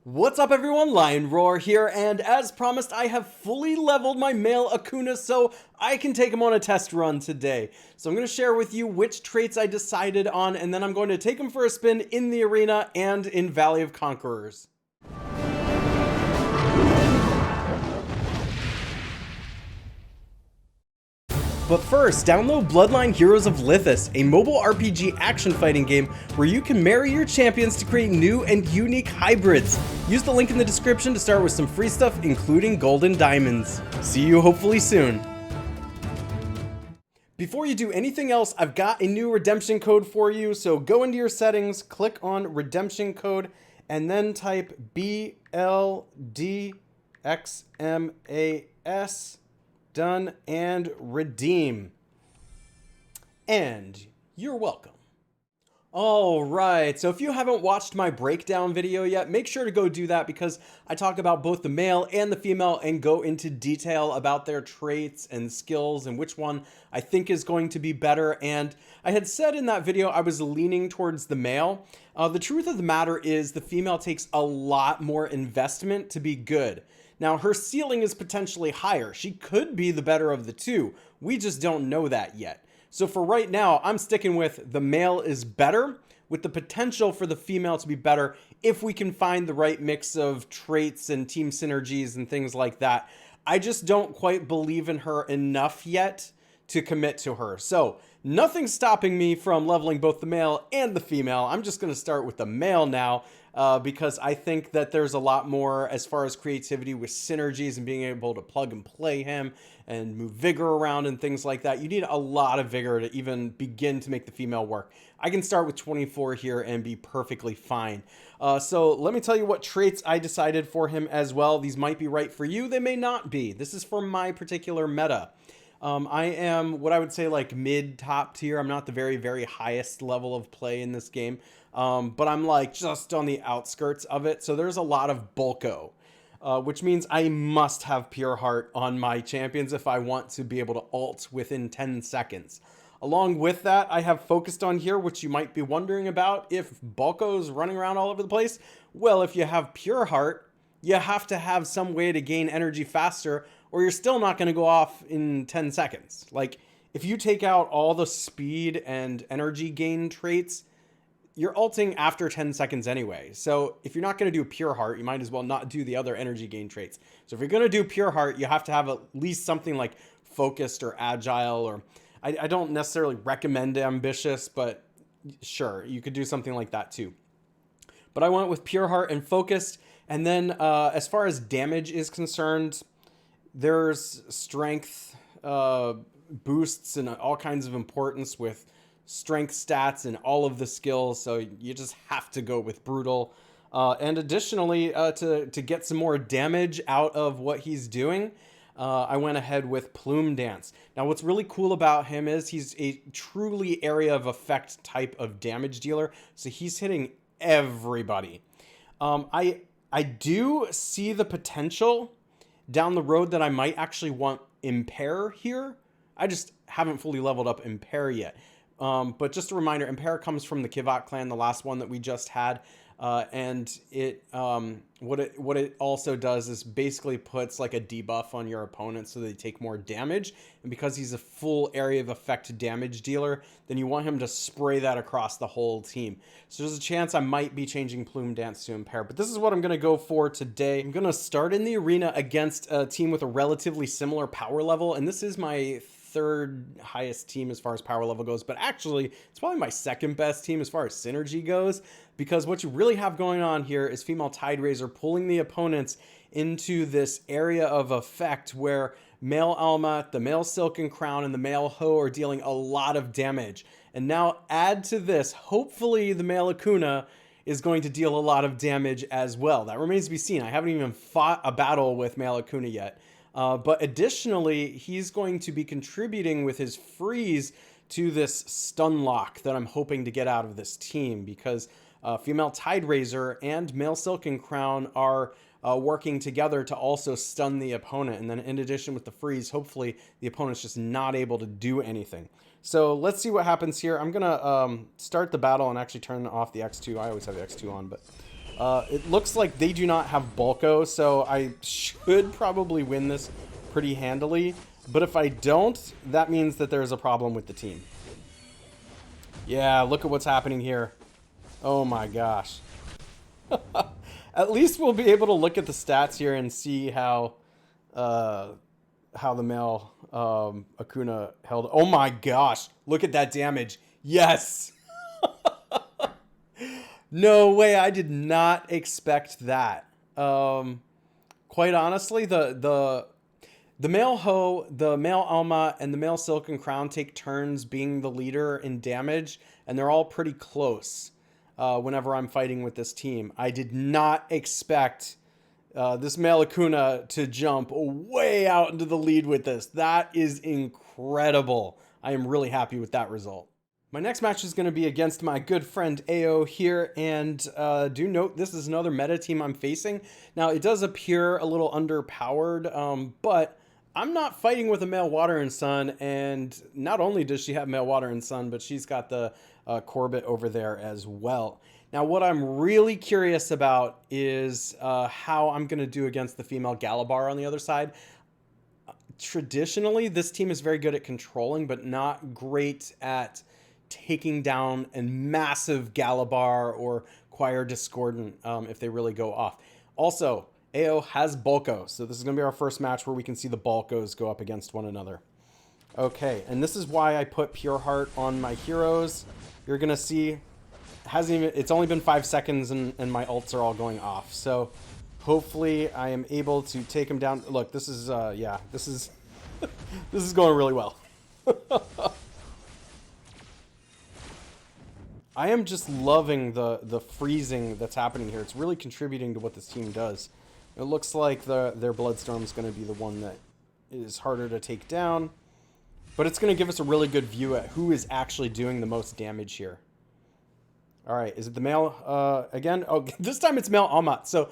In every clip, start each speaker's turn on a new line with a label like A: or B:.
A: What's up everyone, Lion Roar here, and as promised I have fully leveled my male ACUNA so I can take him on a test run today. So I'm going to share with you which traits I decided on, and then I'm going to take him for a spin in the arena and in Valley of Conquerors. But first, download Bloodline Heroes of Lithus, a mobile RPG action fighting game where you can marry your champions to create new and unique hybrids. Use the link in the description to start with some free stuff, including gold and diamonds. See you hopefully soon. Before you do anything else, I've got a new redemption code for you, so go into your settings, click on redemption code, and then type BLDXMAS. Done and redeem. And you're welcome. Alright, so if you haven't watched my breakdown video yet, make sure to go do that because I talk about both the male and the female and go into detail about their traits and skills and which one I think is going to be better. And I had said in that video I was leaning towards the male. The truth of the matter is the female takes a lot more investment to be good. Now, her ceiling is potentially higher. She could be the better of the two. We just don't know that yet. So for right now, I'm sticking with the male is better with the potential for the female to be better if we can find the right mix of traits and team synergies and things like that. I just don't quite believe in her enough yet to commit to her. So nothing's stopping me from leveling both the male and the female. I'm just going to start with the male now. Because I think that there's a lot more as far as creativity with synergies and being able to plug and play him and move vigor around and things like that. You need a lot of vigor to even begin to make the female work. I can start with 24 here and be perfectly fine. So let me tell you what traits I decided for him as well. These might be right for you. They may not be. This is for my particular meta. I am what I would say like mid top tier. I'm not the very, very highest level of play in this game. But I'm like just on the outskirts of it. So there's a lot of bulko, which means I must have pure heart on my champions if I want to be able to ult within 10 seconds. Along with that, I have focused on here, which you might be wondering about if bulko's running around all over the place. Well, if you have pure heart, you have to have some way to gain energy faster or you're still not going to go off in 10 seconds. Like if you take out all the speed and energy gain traits, you're ulting after 10 seconds anyway. So if you're not going to do pure heart, you might as well not do the other energy gain traits. So if you're going to do pure heart, you have to have at least something like focused or agile, or I don't necessarily recommend ambitious, but sure, you could do something like that too. But I went with pure heart and focused. And then as far as damage is concerned, there's strength boosts and all kinds of importance with strength stats and all of the skills, so you just have to go with brutal. And additionally, to get some more damage out of what he's doing, I went ahead with Plume Dance. Now what's really cool about him is he's a truly area of effect type of damage dealer, so he's hitting everybody. I do see the potential down the road that I might actually want Impair here. I just haven't fully leveled up Impair yet. But just a reminder, Impair comes from the Kivot clan, the last one that we just had. And what it also does is basically puts like a debuff on your opponent so they take more damage. And because he's a full area of effect damage dealer, then you want him to spray that across the whole team. So there's a chance I might be changing Plume Dance to Impair, but this is what I'm going to go for today. I'm going to start in the arena against a team with a relatively similar power level. And this is my third highest team as far as power level goes, but actually it's probably my second best team as far as synergy goes, because what you really have going on here is female Tide Raiser pulling the opponents into this area of effect where male Alma, the male Silken Crown, and the male Ho are dealing a lot of damage. And now add to this, hopefully the male ACUNA is going to deal a lot of damage as well. That remains to be seen. I haven't even fought a battle with male ACUNA yet. But additionally, he's going to be contributing with his freeze to this stun lock that I'm hoping to get out of this team, because female Tide Raiser and male Silken Crown are working together to also stun the opponent. And then in addition with the freeze, hopefully the opponent's just not able to do anything. So let's see what happens here. I'm going to start the battle and actually turn off the X2. I always have the X2 on, but It looks like they do not have Bulko, so I should probably win this pretty handily. But if I don't, that means that there's a problem with the team. Yeah, look at what's happening here. Oh my gosh. At least we'll be able to look at the stats here and see how the male ACUNA held. Oh my gosh, look at that damage. Yes. No way, I did not expect that. Quite honestly, the male Ho, the male Alma, and the male Silken Crown take turns being the leader in damage, and they're all pretty close whenever I'm fighting with this team. I did not expect this male ACUNA to jump way out into the lead with this. That is incredible. I am really happy with that result. My next match is going to be against my good friend AO here, and do note this is another meta team I'm facing. Now, it does appear a little underpowered, but I'm not fighting with a male Water and Sun, and not only does she have male Water and Sun, but she's got the Corbett over there as well. Now, what I'm really curious about is how I'm going to do against the female Galabar on the other side. Traditionally, this team is very good at controlling, but not great at taking down a massive Galabar or Choir Discordant if they really go off. Also, AO has Bulko, so this is going to be our first match where we can see the Bulkos go up against one another. Okay, and this is why I put Pure Heart on my heroes. You're going to see it's only been 5 seconds and my ults are all going off. So hopefully I am able to take him down. Look, this is yeah, this is this is going really well. I am just loving the freezing that's happening here. It's really contributing to what this team does. It looks like their Bloodstorm is going to be the one that is harder to take down. But it's going to give us a really good view at who is actually doing the most damage here. All right, is it the male again? Oh, this time it's male Almat. So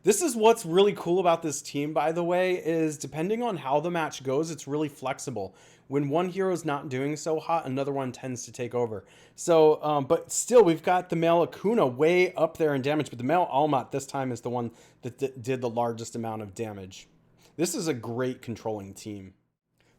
A: this is what's really cool about this team, by the way, is depending on how the match goes, it's really flexible. When one hero is not doing so hot, another one tends to take over. So, but still, we've got the male ACUNA way up there in damage, but the male Almat this time is the one that did the largest amount of damage. This is a great controlling team.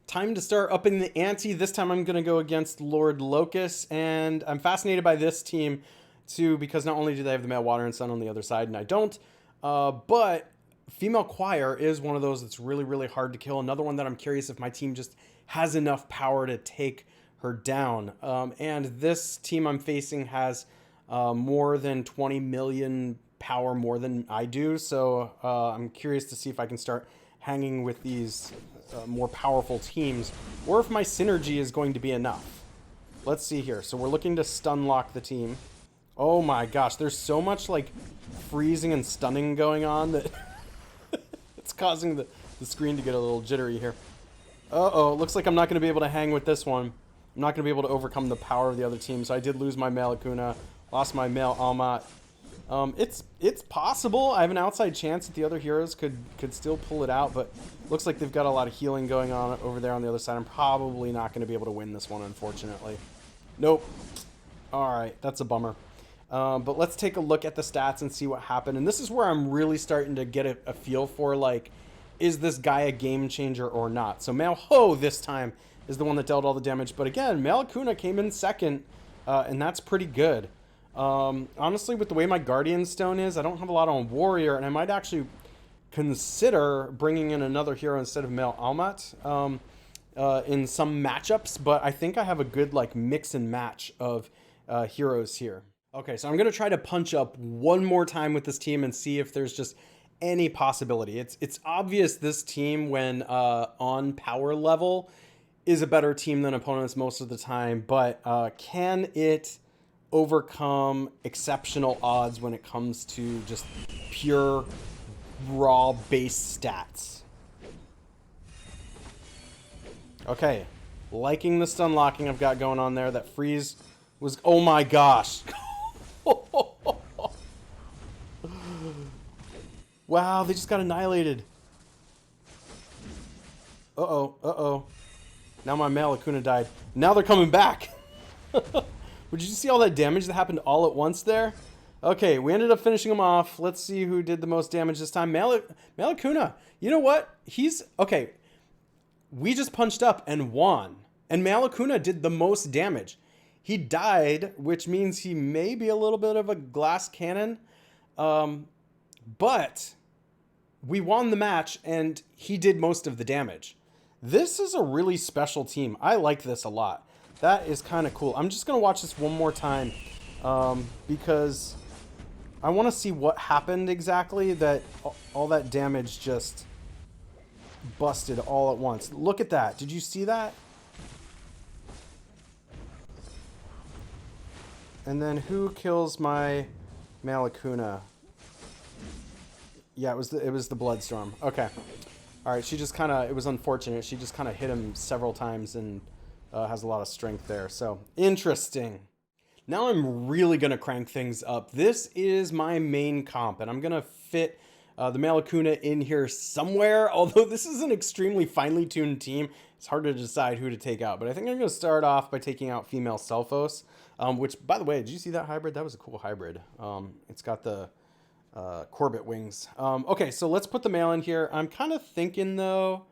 A: Time to start upping the ante. This time I'm going to go against Lord Locust, and I'm fascinated by this team too because not only do they have the male Water and Sun on the other side, and I don't, but female Choir is one of those that's really, really hard to kill. Another one that I'm curious if my team just has enough power to take her down. And this team I'm facing has more than 20 million power more than I do, so I'm curious to see if I can start hanging with these more powerful teams, or if my synergy is going to be enough. Let's see here. So we're looking to stun lock the team. Oh my gosh, there's so much like freezing and stunning going on that it's causing the screen to get a little jittery here. Uh-oh, looks like I'm not going to be able to hang with this one. I'm not going to be able to overcome the power of the other team, so I did lose my male ACUNA, lost my male Almat. It's possible. I have an outside chance that the other heroes could still pull it out, but looks like they've got a lot of healing going on over there on the other side. I'm probably not going to be able to win this one, unfortunately. Nope. Alright, that's a bummer. But let's take a look at the stats and see what happened. And this is where I'm really starting to get a feel for, like, is this guy a game changer or not? So male Ho this time is the one that dealt all the damage. But again, male ACUNA came in second, and that's pretty good. Honestly, with the way my Guardian Stone is, I don't have a lot on Warrior, and I might actually consider bringing in another hero instead of male Almat in some matchups, but I think I have a good like mix and match of heroes here. Okay, so I'm going to try to punch up one more time with this team and see if there's just any possibility. It's obvious this team, when on power level, is a better team than opponents most of the time, but can it overcome exceptional odds when it comes to just pure raw base stats? Okay, liking the stun locking I've got going on there. That freeze was, oh my gosh. Wow, they just got annihilated. Uh-oh. Now my male ACUNA died. Now they're coming back. Did you see all that damage that happened all at once there? Okay, we ended up finishing him off. Let's see who did the most damage this time. Male ACUNA. You know what? He's... Okay, we just punched up and won. And Male ACUNA did the most damage. He died, which means he may be a little bit of a glass cannon. But we won the match, and he did most of the damage. This is a really special team. I like this a lot. That is kind of cool. I'm just going to watch this one more time because I want to see what happened exactly, that all that damage just busted all at once. Look at that. Did you see that? And then who kills my Male ACUNA? Yeah, it was the Bloodstorm. Okay. All right, she just kind of, it was unfortunate. She just kind of hit him several times and has a lot of strength there. So, interesting. Now I'm really going to crank things up. This is my main comp, and I'm going to fit the Male ACUNA in here somewhere. Although this is an extremely finely tuned team, it's hard to decide who to take out. But I think I'm going to start off by taking out female Selphos, which, by the way, did you see that hybrid? That was a cool hybrid. It's got the Corbett wings. Okay, so let's put the male in here. I'm kind of thinking, though,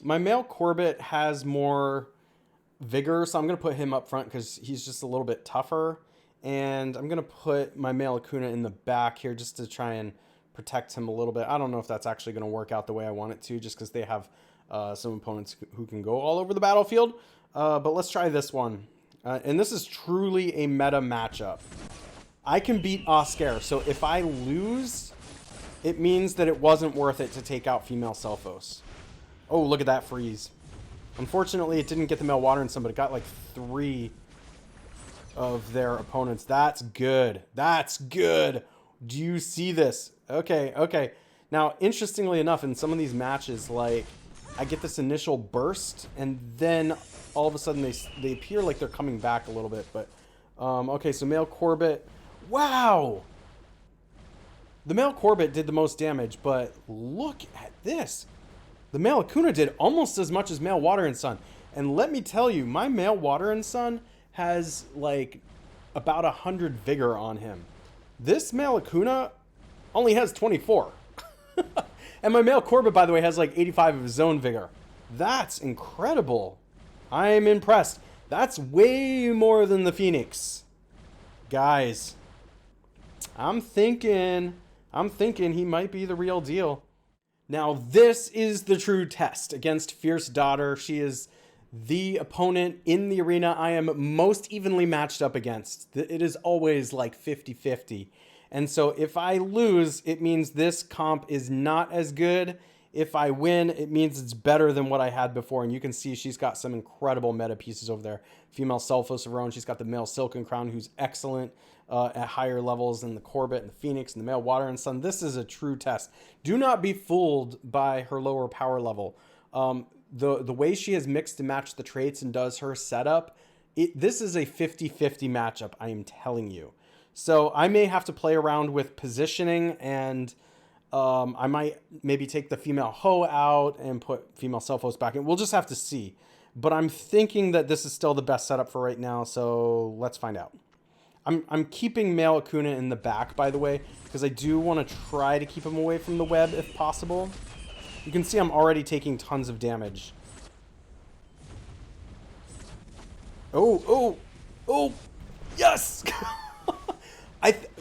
A: my male Corbett has more vigor, so I'm going to put him up front because he's just a little bit tougher. And I'm going to put my male ACUNA in the back here just to try and protect him a little bit. I don't know if that's actually going to work out the way I want it to, just because they have some opponents who can go all over the battlefield. But let's try this one. And this is truly a meta matchup. I can beat Oscar, so if I lose, it means that it wasn't worth it to take out female Selphos. Oh, look at that freeze. Unfortunately, it didn't get the male Water and Sun, but it got like 3 of their opponents. That's good. That's good. Do you see this? Okay, okay. Now, interestingly enough, in some of these matches, like, I get this initial burst, and then all of a sudden they appear like they're coming back a little bit. But, okay, so male Corbett. Wow! The male Corbett did the most damage, but look at this. The male ACUNA did almost as much as male Water and Sun. And let me tell you, my male Water and Sun has like about 100 vigor on him. This male ACUNA only has 24. And my male Corbett, by the way, has like 85 of his own vigor. That's incredible. I'm impressed. That's way more than the Phoenix. Guys, I'm thinking he might be the real deal. Now, this is the true test against Fierce Daughter. She is the opponent in the arena I am most evenly matched up against. It is always like 50-50. And so if I lose, it means this comp is not as good. If I win, it means it's better than what I had before. And you can see she's got some incredible meta pieces over there. Female Selphos of her own. She's got the male Silken Crown, who's excellent at higher levels than the Corbett and the Phoenix and the male Water and Sun. This is a true test. Do not be fooled by her lower power level. The way she has mixed and matched the traits and does her setup, this is a 50-50 matchup, I am telling you. So I may have to play around with positioning, and I might maybe take the female Ho out and put female Selphos back in. We'll just have to see. But I'm thinking that this is still the best setup for right now, so let's find out. I'm keeping male ACUNA in the back, by the way, because I do want to try to keep him away from the web if possible. You can see I'm already taking tons of damage. Oh, yes!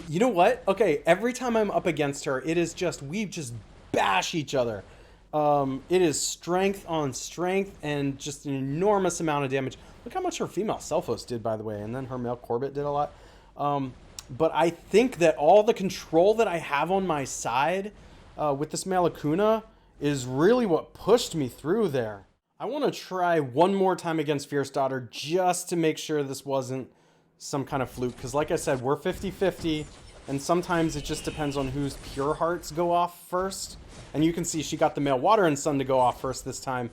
A: You know what? Okay, every time I'm up against her, it is just, we just bash each other. It is strength on strength and just an enormous amount of damage. Look how much her female Selphos did, by the way, and then her male Corbett did a lot. But I think that all the control that I have on my side with this male ACUNA is really what pushed me through there. I want to try one more time against Fierce Daughter just to make sure this wasn't some kind of fluke, because like I said, we're 50-50, and sometimes it just depends on whose pure hearts go off first. And you can see she got the male Water and Sun to go off first this time,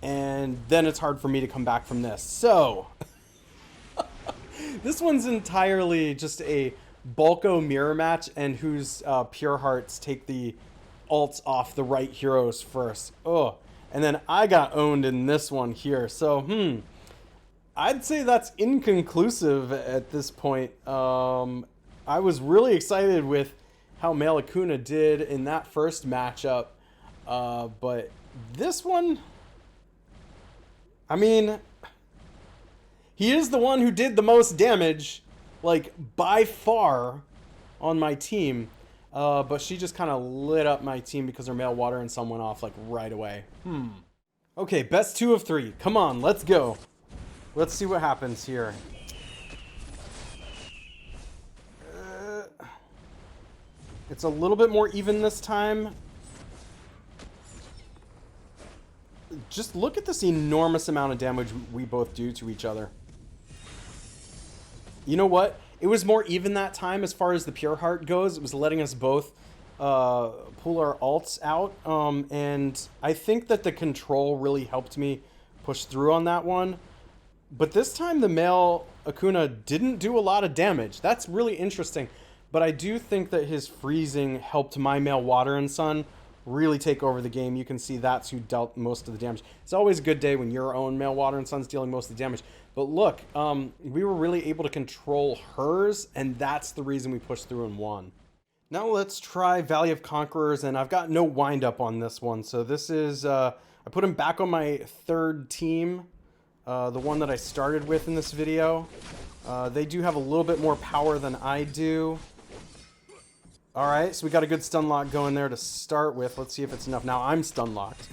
A: and then it's hard for me to come back from this. So this one's entirely just a Bulko mirror match, and whose pure hearts take the ults off the right heroes first. Oh, and then I got owned in this one here. So I'd say that's inconclusive at this point. I was really excited with how male ACUNA did in that first matchup. But this one, I mean, he is the one who did the most damage, like, by far on my team. But she just kind of lit up my team because her male water and sun went off, like, right away. Okay, best 2 of 3. Come on, let's go. Let's see what happens here. It's a little bit more even this time. Just look at this enormous amount of damage we both do to each other. You know what? It was more even that time as far as the Pure Heart goes. It was letting us both pull our ults out. And I think that the control really helped me push through on that one. But this time the male ACUNA didn't do a lot of damage. That's really interesting. But I do think that his freezing helped my male water and sun really take over the game. You can see that's who dealt most of the damage. It's always a good day when your own male water and sun's dealing most of the damage. But look, we were really able to control hers, and that's the reason we pushed through and won. Now let's try Valley of Conquerors, and I've got no wind up on this one. So this is, I put him back on my third team, the one that I started with in this video. They do have a little bit more power than I do. All right, so we got a good stun lock going there to start with. Let's see if it's enough. Now I'm stun locked.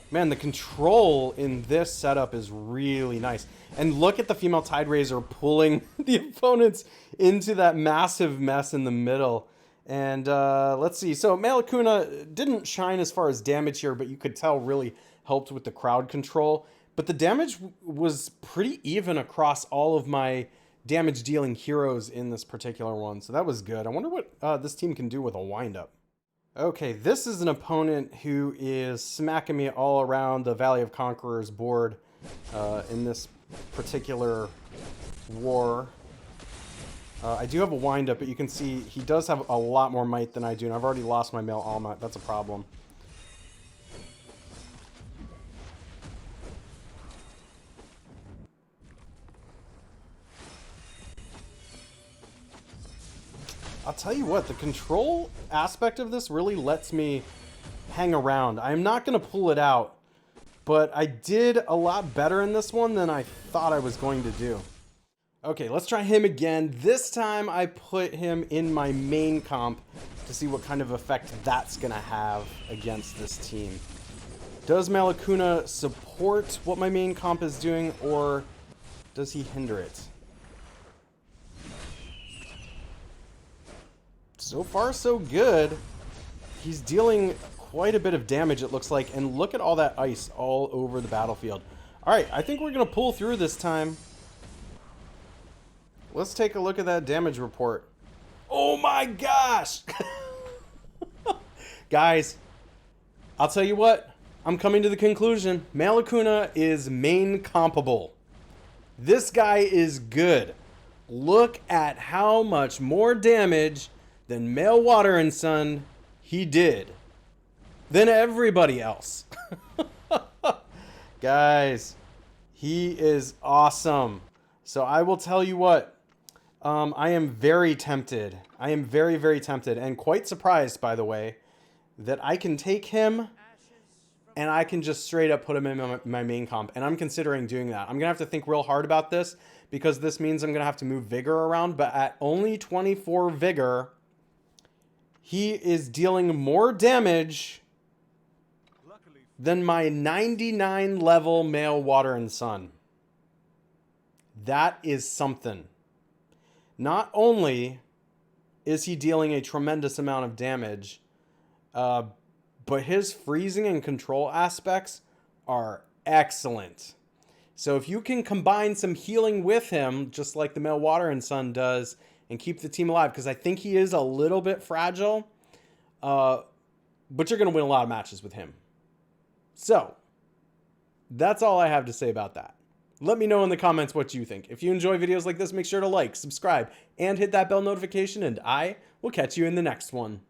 A: Man, the control in this setup is really nice. And look at the female Tide Raiser pulling the opponents into that massive mess in the middle. And let's see. So male ACUNA didn't shine as far as damage here, but you could tell really helped with the crowd control. But the damage was pretty even across all of my damage dealing heroes in this particular one. So that was good. I wonder what this team can do with a windup. Okay, this is an opponent who is smacking me all around the Valley of Conquerors board in this particular war. I do have a windup, but you can see he does have a lot more might than I do, and I've already lost my male Alma. That's a problem. I'll tell you what, the control aspect of this really lets me hang around. I'm not going to pull it out, but I did a lot better in this one than I thought I was going to do. Okay, let's try him again. This time I put him in my main comp to see what kind of effect that's going to have against this team. Does male ACUNA support what my main comp is doing, or does he hinder it? So far, so good. He's dealing quite a bit of damage, it looks like. And look at all that ice all over the battlefield. All right, I think we're going to pull through this time. Let's take a look at that damage report. Oh my gosh! Guys, I'll tell you what. I'm coming to the conclusion. Male ACUNA is main compable. This guy is good. Look at how much more damage than male water and sun he did than everybody else. Guys, he is awesome. So I will tell you what, I am very tempted. I am very, very tempted and quite surprised, by the way, that I can take him and I can just straight up put him in my main comp. And I'm considering doing that. I'm going to have to think real hard about this because this means I'm going to have to move vigor around. But at only 24 vigor, he is dealing more damage than my 99 level male water and sun. That is something. Not only is he dealing a tremendous amount of damage, but his freezing and control aspects are excellent. So if you can combine some healing with him, just like the male water and sun does, and keep the team alive, because I think he is a little bit fragile, but you're going to win a lot of matches with him. So, that's all I have to say about that. Let me know in the comments what you think. If you enjoy videos like this, make sure to like, subscribe, and hit that bell notification, and I will catch you in the next one.